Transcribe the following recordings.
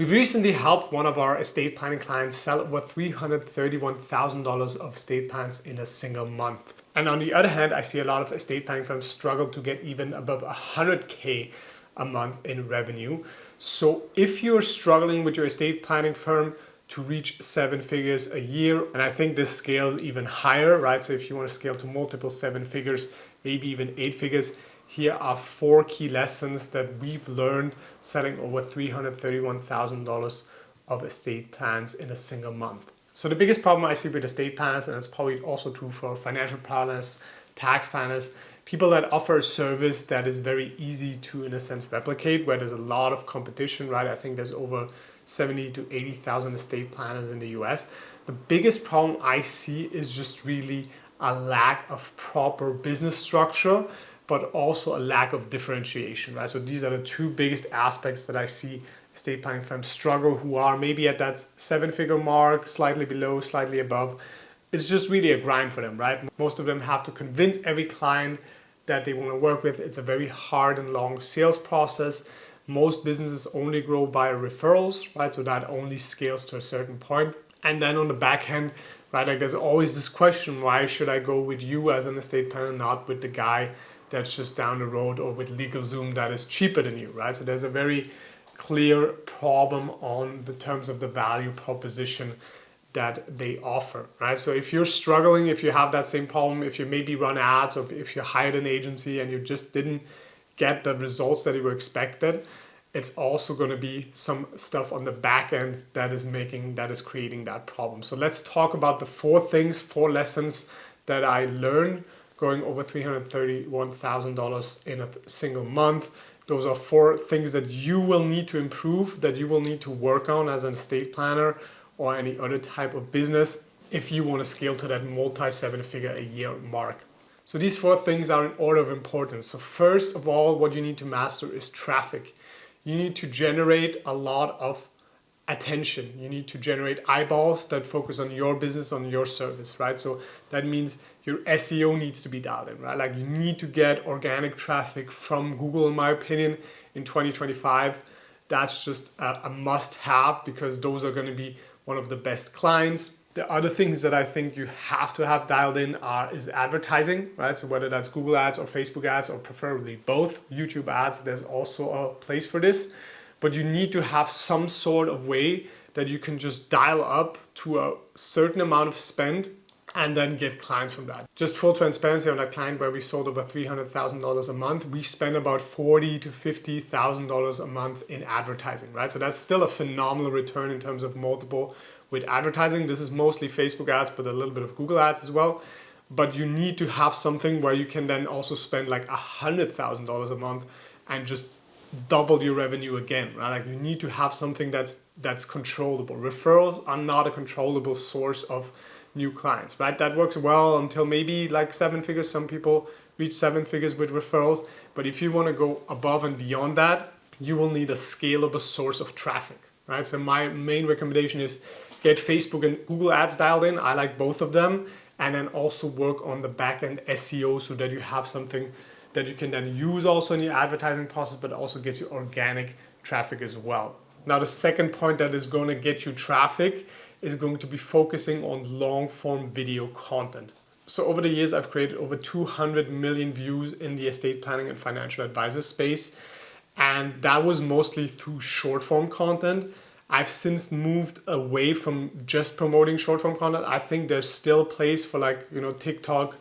We've recently helped one of our estate planning clients sell over $331,000 of estate plans in a single month. And on the other hand, I see a lot of estate planning firms struggle to get even above 100K a month in revenue. So if you're struggling with your estate planning firm to reach 7 figures a year, and I think this scales even higher, right? So if you want to scale to multiple 7 figures, maybe even 8 figures, here are 4 key lessons that we've learned selling over $331,000 of estate plans in a single month. So the biggest problem I see with estate planners, and it's probably also true for financial planners, tax planners, people that offer a service that is very easy to, in a sense, replicate, where there's a lot of competition, right? I think there's over 70 to 80,000 estate planners in the US. The biggest problem I see is just really a lack of proper business structure, but also a lack of differentiation, right? So these are the 2 biggest aspects that I see estate planning firms struggle, who are maybe at that 7-figure mark, slightly below, slightly above. It's just really a grind for them, right? Most of them have to convince every client that they want to work with. It's a very hard and long sales process. Most businesses only grow via referrals, right? So that only scales to a certain point. And then on the back end, right, like there's always this question, why should I go with you as an estate planner, not with the guy that's just down the road, or with LegalZoom that is cheaper than you, right? So there's a very clear problem on the terms of the value proposition that they offer, right? So if you're struggling, if you have that same problem, if you maybe run ads, or if you hired an agency and you just didn't get the results that you were expected, it's also going to be some stuff on the back end that is creating that problem. So let's talk about the 4 lessons that I learned going over $331,000 in a single month. Those are 4 things that you will need to improve, that you will need to work on as an estate planner or any other type of business if you want to scale to that multi-7-figure a year mark. So these 4 things are in order of importance. So first of all, what you need to master is traffic. You need to generate a lot of attention. You need to generate eyeballs that focus on your business, on your service, right? So that means your SEO needs to be dialed in, right? Like you need to get organic traffic from Google, in my opinion, in 2025. That's just a must-have, because those are going to be one of the best clients. The other things that I think you have to have dialed in is advertising, right? So whether that's Google ads or Facebook ads, or preferably both, YouTube ads, there's also a place for this. But you need to have some sort of way that you can just dial up to a certain amount of spend and then get clients from that. Just full transparency on that client where we sold over $300,000 a month, we spend about $40,000 to $50,000 a month in advertising, right? So that's still a phenomenal return in terms of multiple with advertising. This is mostly Facebook ads, but a little bit of Google ads as well. But you need to have something where you can then also spend like $100,000 a month and just double your revenue again, right? Like you need to have something that's controllable. Referrals are not a controllable source of new clients, right? That works well until maybe like 7 figures. Some people reach 7 figures with referrals. But if you want to go above and beyond that, you will need a scalable source of traffic, right? So my main recommendation is get Facebook and Google ads dialed in. I like both of them. And then also work on the back end SEO so that you have something that you can then use also in your advertising process, but also gets you organic traffic as well. Now, the second point that is going to get you traffic is going to be focusing on long form video content. So over the years, I've created over 200 million views in the estate planning and financial advisor space. And that was mostly through short form content. I've since moved away from just promoting short form content. I think there's still a place for TikTok,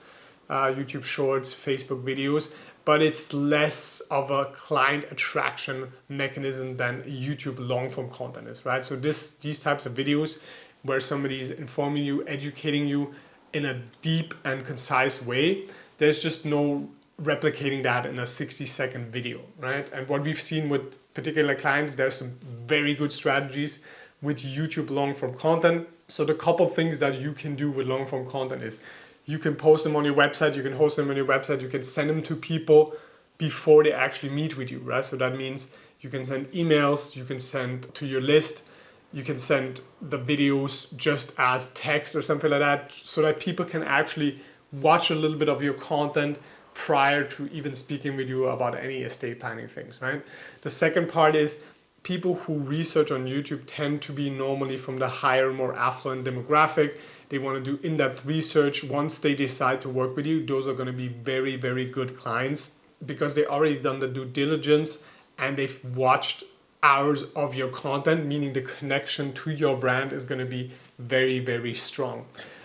YouTube Shorts, Facebook videos, but it's less of a client attraction mechanism than YouTube long form content is, right? So these types of videos where somebody is informing you, educating you in a deep and concise way, there's just no replicating that in a 60-second video, right? And what we've seen with particular clients, there's some very good strategies with YouTube long form content. So the couple things that you can do with long form content is you can post them on your website, you can host them on your website, you can send them to people before they actually meet with you, right? So that means you can send emails, you can send to your list, you can send the videos just as text or something like that, so that people can actually watch a little bit of your content prior to even speaking with you about any estate planning things, right? The second part is people who research on YouTube tend to be normally from the higher, more affluent demographic. They want to do in-depth research. Once they decide to work with you, those are going to be very, very good clients because they already done the due diligence and they've watched hours of your content, meaning the connection to your brand is going to be very, very strong.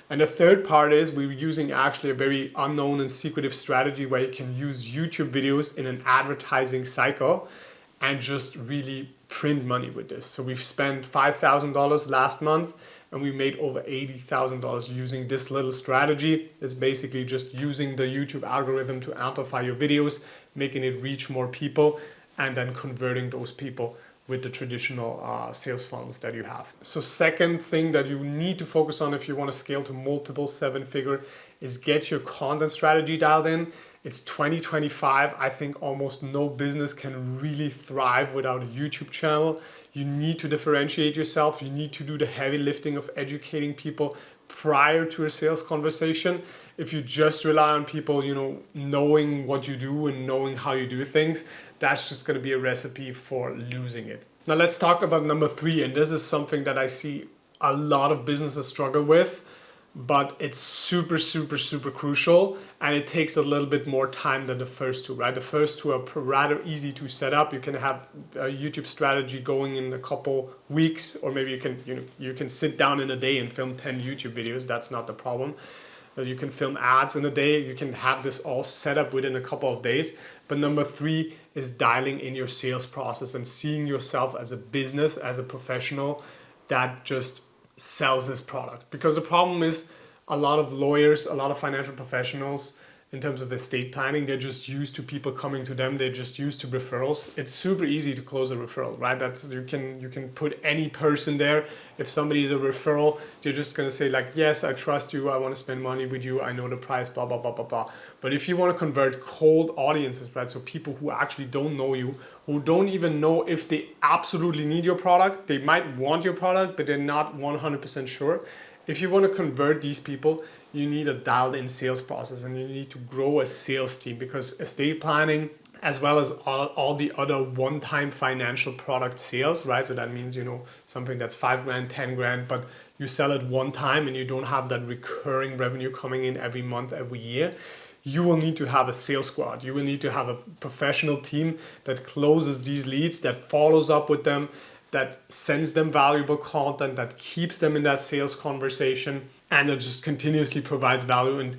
And the third part is we're using actually a very unknown and secretive strategy where you can use YouTube videos in an advertising cycle and just really print money with this. So we've spent $5,000 last month and we made over $80,000 using this little strategy. It's basically just using the YouTube algorithm to amplify your videos, making it reach more people, and then converting those people with the traditional sales funnels that you have. So second thing that you need to focus on if you want to scale to multiple seven-figure is get your content strategy dialed in. It's 2025. I think almost no business can really thrive without a YouTube channel. You need to differentiate yourself. You need to do the heavy lifting of educating people prior to a sales conversation. If you just rely on people, knowing what you do and knowing how you do things, that's just going to be a recipe for losing it. Now let's talk about number 3, and this is something that I see a lot of businesses struggle with, but it's super, super, super crucial, and it takes a little bit more time than the first two, right? The first two are rather easy to set up. You can have a YouTube strategy going in a couple weeks, or maybe you can sit down in a day and film 10 YouTube videos. That's not the problem. You can film ads in a day. You can have this all set up within a couple of days. But number 3 is dialing in your sales process and seeing yourself as a business, as a professional that just sells this product. Because the problem is a lot of lawyers, a lot of financial professionals in terms of estate planning, they're just used to people coming to them. They're just used to referrals. It's super easy to close a referral, right? You can put any person there. If somebody is a referral, you're just going to say like, yes, I trust you. I want to spend money with you. I know the price, blah, blah, blah, blah, blah. But if you want to convert cold audiences, right? So people who actually don't know you, who don't even know if they absolutely need your product. They might want your product, but they're not 100% sure. If you want to convert these people, you need a dialed in sales process and you need to grow a sales team, because estate planning, as well as all the other one-time financial product sales, right? So that means, something that's $5,000, $10,000, but you sell it one time and you don't have that recurring revenue coming in every month, every year. You will need to have a sales squad. You will need to have a professional team that closes these leads, that follows up with them, that sends them valuable content, that keeps them in that sales conversation, and that just continuously provides value and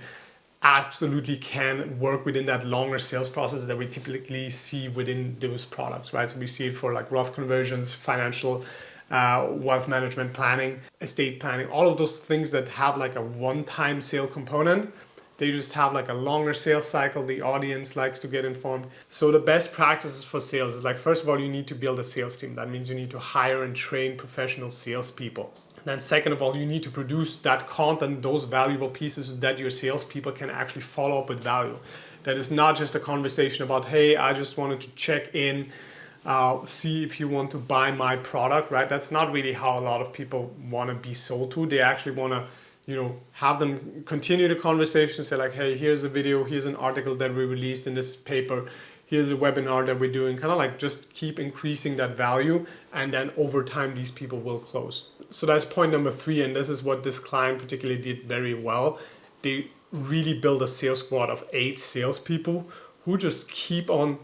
absolutely can work within that longer sales process that we typically see within those products, right? So we see it for like Roth conversions, financial wealth management planning, estate planning, all of those things that have like a one-time sale component. They just have like a longer sales cycle. The audience likes to get informed. So the best practices for sales is like, first of all, you need to build a sales team. That means you need to hire and train professional salespeople. Then second of all, you need to produce that content, those valuable pieces that your salespeople can actually follow up with value. That is not just a conversation about, hey, I just wanted to check in, see if you want to buy my product, right? That's not really how a lot of people want to be sold to. They actually want to have them continue the conversation, say like, hey, here's a video, here's an article that we released in this paper, here's a webinar that we're doing, kind of like just keep increasing that value, and then over time these people will close. So that's point number 3, and this is what this client particularly did very well. They really built a sales squad of 8 salespeople who just keep on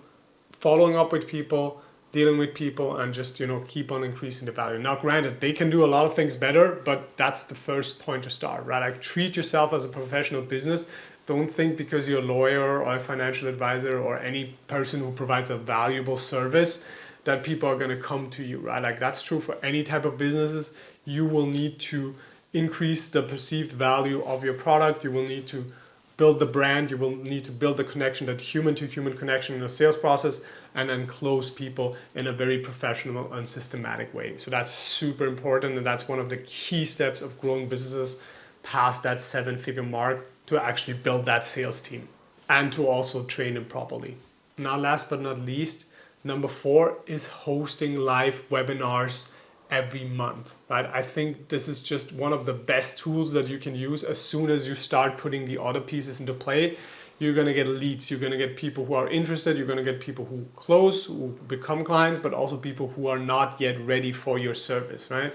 following up with people, dealing with people, and just keep on increasing the value. Now granted, they can do a lot of things better, but that's the first point to start, right? Like, treat yourself as a professional business. Don't think because you're a lawyer or a financial advisor or any person who provides a valuable service that people are going to come to you, right? Like, that's true for any type of businesses. You will need to increase the perceived value of your product. You will need to build the brand. You will need to build the connection, that human-to-human connection in the sales process, and then close people in a very professional and systematic way. So that's super important, and that's one of the key steps of growing businesses past that 7-figure mark, to actually build that sales team and to also train them properly. Now, last but not least, number 4 is hosting live webinars every month, right? I think this is just one of the best tools that you can use as soon as you start putting the other pieces into play. you're going to get leads. You're going to get people who are interested. You're going to get people who close, who become clients, but also people who are not yet ready for your service, right?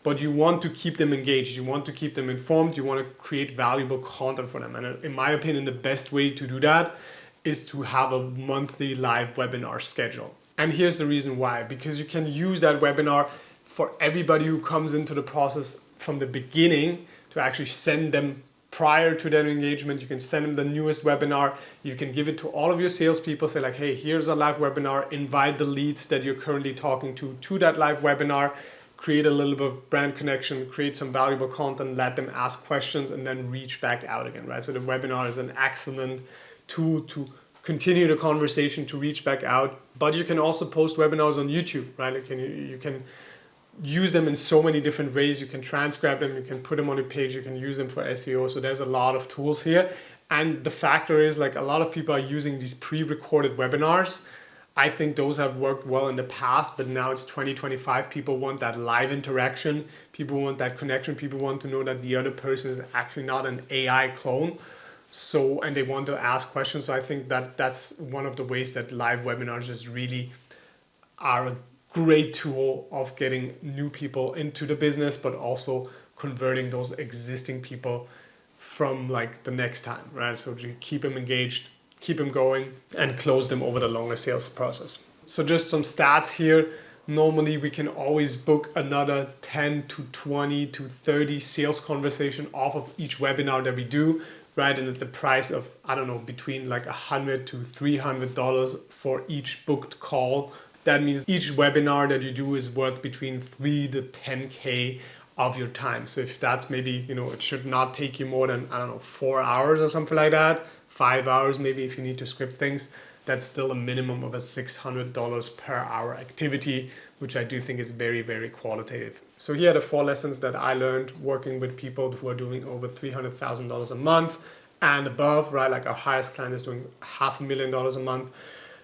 But you want to keep them engaged. You want to keep them informed. You want to create valuable content for them. And in my opinion, the best way to do that is to have a monthly live webinar schedule. And here's the reason why. Because you can use that webinar for everybody who comes into the process from the beginning to actually send them prior to their engagement. You can send them the newest webinar. You can give it to all of your salespeople. Say like, hey, here's a live webinar. Invite the leads that you're currently talking to that live webinar. Create a little bit of brand connection, create some valuable content, let them ask questions, and then reach back out again, right? So the webinar is an excellent tool to continue the conversation, to reach back out. But you can also post webinars on YouTube, right? You can use them in so many different ways. You can transcribe them, you can put them on a page, you can use them for SEO. So there's a lot of tools here. And the factor is like a lot of people are using these pre-recorded webinars. I think those have worked well in the past, but now it's 2025. People want that live interaction. People want that connection. People want to know that the other person is actually not an AI clone. So, and they want to ask questions. So I think that that's one of the ways that live webinars just really are a great tool of getting new people into the business, but also converting those existing people from like the next time, right? So to keep them engaged, keep them going, and close them over the longer sales process. So just some stats here. Normally we can always book another 10 to 20 to 30 sales conversation off of each webinar that we do, right? And at the price of, I don't know, between like $100 to $300 for each booked call. That means each webinar that you do is worth between 3 to 10K of your time. So if that's maybe, it should not take you more than, 4 hours or something like that. 5 hours maybe if you need to script things, that's still a minimum of a $600 per hour activity, which I do think is very, very qualitative. So here are the 4 lessons that I learned working with people who are doing over $300,000 a month and above, right? Like our highest client is doing $500,000 a month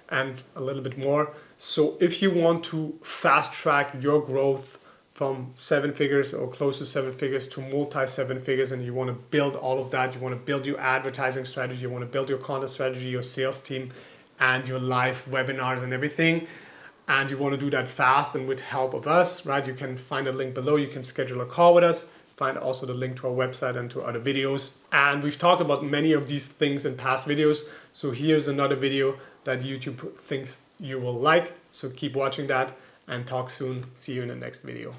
and a little bit more. So if you want to fast track your growth from 7 figures or close to 7 figures to multi-7 figures, and you want to build all of that, you want to build your advertising strategy, you want to build your content strategy, your sales team, and your live webinars and everything, and you want to do that fast and with help of us, right? You can find a link below. You can schedule a call with us. Find also the link to our website and to other videos. And we've talked about many of these things in past videos. So here's another video that YouTube thinks you will like. So keep watching that and talk soon. See you in the next video.